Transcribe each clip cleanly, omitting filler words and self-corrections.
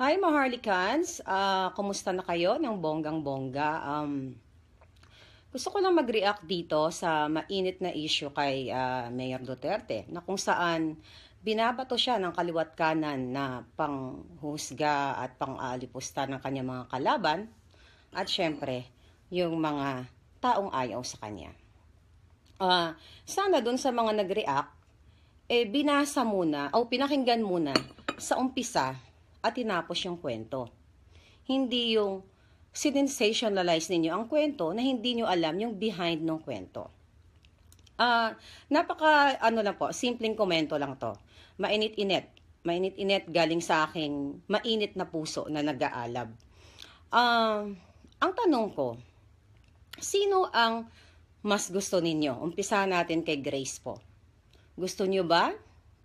Hi, Maharlikans! Kumusta na kayo ng bonggang-bongga? Gusto ko lang mag-react dito sa mainit na issue kay Mayor Duterte na kung saan binabato siya ng kaliwat kanan na panghusga at pang-aalipusta ng kanyang mga kalaban at syempre yung mga taong ayaw sa kanya. Sana dun sa mga nag-react, binasa muna o pinakinggan muna sa umpisa at tinapos yung kwento. Hindi yung sinensationalize ninyo ang kwento na hindi nyo alam yung behind ng kwento. Lang po, simpleng komento lang to. Mainit-init. Mainit-init galing sa aking mainit na puso na nag-aalab. Ang tanong ko, sino ang mas gusto ninyo? Umpisa natin kay Grace po. Gusto nyo ba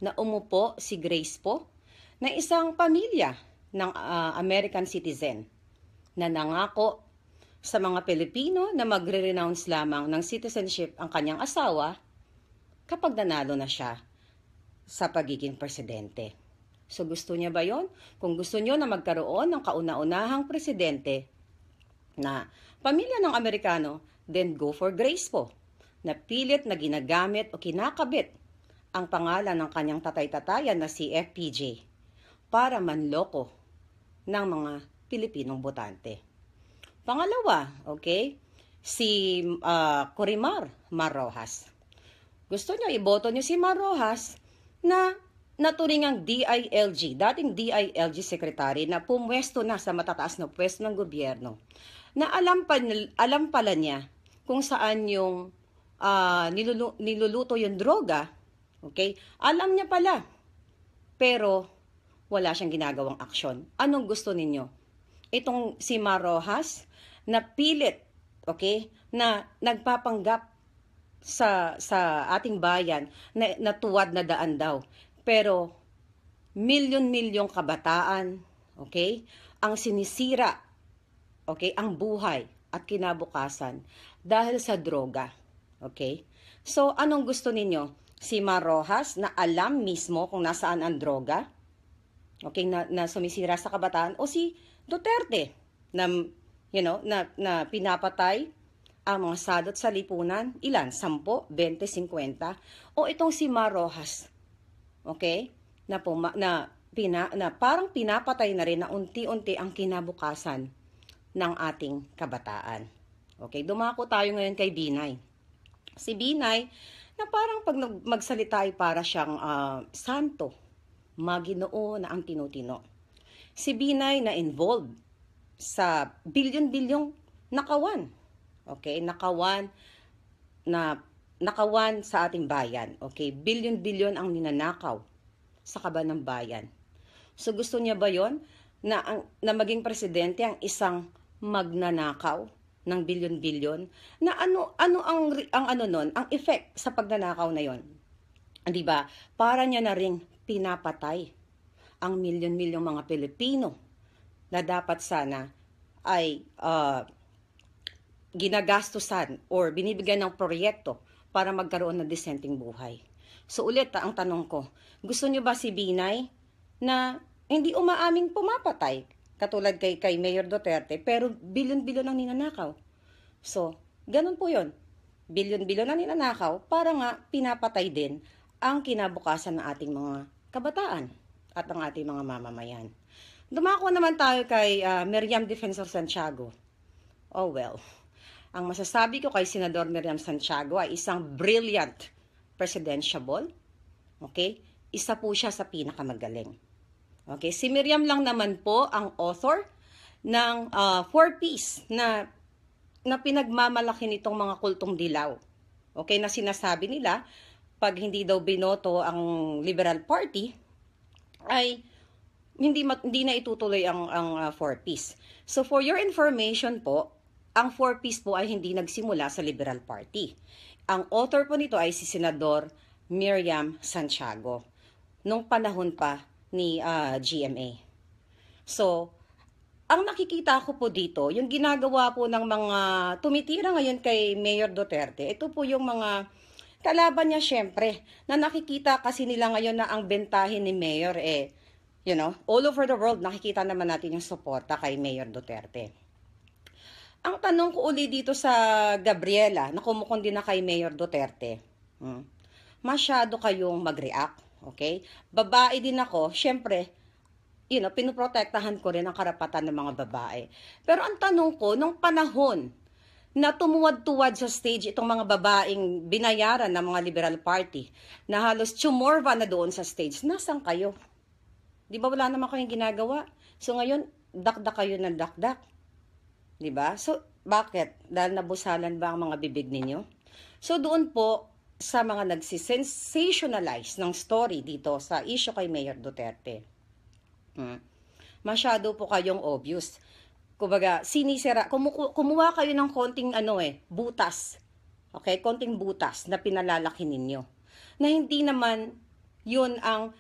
na umupo si Grace po na isang pamilya ng American citizen na nangako sa mga Pilipino na magre-renounce lamang ng citizenship ang kanyang asawa kapag nanalo na siya sa pagiging presidente. So gusto niya ba yon? Kung gusto niyo na magkaroon ng kauna-unahang presidente na pamilya ng Amerikano, then go for Grace po, na pilit na ginagamit o kinakabit ang pangalan ng kanyang tatay-tatayan na si FPJ para manloko ng mga Pilipinong botante. Pangalawa, okay, si Corimar Marrojas. Gusto nyo, iboto nyo si Marrojas na naturingang DILG, dating DILG secretary na pumwesto na sa matataas na pwesto ng gobyerno, na alam pala niya kung saan yung niluluto yung droga, okay? Alam niya pala, pero wala siyang ginagawang aksyon. Anong gusto ninyo? Itong si Marrojas na pilit, okay, na nagpapanggap sa ating bayan na tuwad na daan daw. Pero milyon-milyong kabataan, okay, ang sinisira, okay, ang buhay at kinabukasan dahil sa droga. Okay? So, anong gusto ninyo? Si Marrojas na alam mismo kung nasaan ang droga? Okay, na sumisira sa kabataan, o si Duterte na na pinapatay ang mga sadot sa lipunan, ilan? 10, 20, 50, o itong si Marrojas, okay, na parang pinapatay na rin na unti-unti ang kinabukasan ng ating kabataan. Okay, dumako tayo ngayon kay Binay. Si Binay na parang pag magsalita ay para siyang santo, Maginoo na ang tinutino. Si Binay na involved sa bilyon-bilyong nakawan. Okay, nakawan sa ating bayan. Okay, bilyon-bilyon ang ninanakaw sa kaban ng bayan. So gusto niya ba 'yon na maging presidente ang isang magnanakaw ng bilyon-bilyon? Na ano ang effect sa pagnanakaw na 'yon? 'Di ba? Para niya na ring pinapatay ang milyon-milyong mga Pilipino na dapat sana ay ginagastusan or binibigyan ng proyekto para magkaroon ng disenteng buhay. So ulit, ang tanong ko, gusto niyo ba si Binay na hindi umaaming pumapatay katulad kay Mayor Duterte pero bilyon-bilyon ang ninanakaw? So, ganun po 'yon. Bilyon-bilyon ang ninanakaw para nga pinapatay din ang kinabukasan ng ating mga kabataan at ang ating mga mamamayan. Dumako naman tayo kay Miriam Defensor Santiago. Oh well, ang masasabi ko kay Senador Miriam Santiago ay isang brilliant presidentiable. Okay? Isa po siya sa pinakamagaling. Okay? Si Miriam lang naman po ang author ng 4Ps na pinagmamalaki nitong mga kultong dilaw. Okay? Na sinasabi nila, pag hindi daw binoto ang Liberal Party, ay hindi na itutuloy ang 4Ps. So for your information po, ang 4Ps po ay hindi nagsimula sa Liberal Party. Ang author po nito ay si Senador Miriam Santiago nung panahon pa ni GMA. So, ang nakikita ko po dito, yung ginagawa po ng mga tumitira ngayon kay Mayor Duterte, ito po yung mga kalaban niya syempre, na nakikita kasi nila ngayon na ang bentahin ni Mayor all over the world, nakikita naman natin yung suporta kay Mayor Duterte. Ang tanong ko uli dito sa Gabriela, na kumukundi na kay Mayor Duterte, masyado kayong mag-react, okay? Babae din ako, syempre, pinoprotektahan ko rin ang karapatan ng mga babae. Pero ang tanong ko, nung panahon na tumuwad-tuwad sa stage itong mga babaeng binayaran ng mga Liberal Party, na halos tumorva na doon sa stage, nasan kayo? Di ba wala naman kayong ginagawa? So ngayon, dakdak kayo ng dakdak. Di ba? So, bakit? Dahil nabusalan ba ang mga bibig ninyo? So, doon po sa mga nagsisensationalize ng story dito sa issue kay Mayor Duterte. Masyado po kayong obvious. Kumbaga, sinisira, kumuha kayo ng konting butas. Okay? Konting butas na pinalalaki ninyo. Na hindi naman yun ang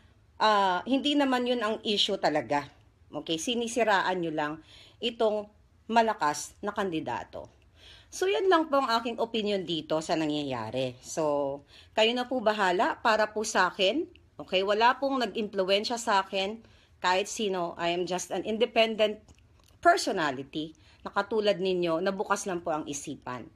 issue talaga. Okay? Sinisiraan nyo lang itong malakas na kandidato. So, yan lang po ang aking opinion dito sa nangyayari. So, kayo na po bahala para po sa akin. Okay? Wala pong nag-impluwensya sa akin kahit sino. I am just an independent personality na katulad ninyo na bukas lang po ang isipan.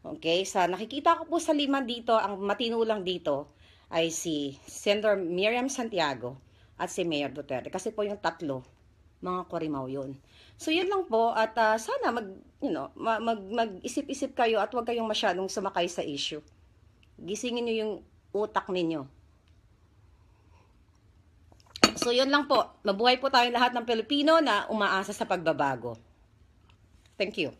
Okay? Sa nakikita ko po sa 5 dito, ang matinulang dito ay si Senator Miriam Santiago at si Mayor Duterte. Kasi po yung tatlo, mga Corimao yun. So, yun lang po. At sana mag-isip-isip kayo at huwag kayong masyadong sumakay sa issue. Gisingin nyo yung utak ninyo. So, yun lang po. Mabuhay po tayong lahat ng Pilipino na umaasa sa pagbabago. Thank you.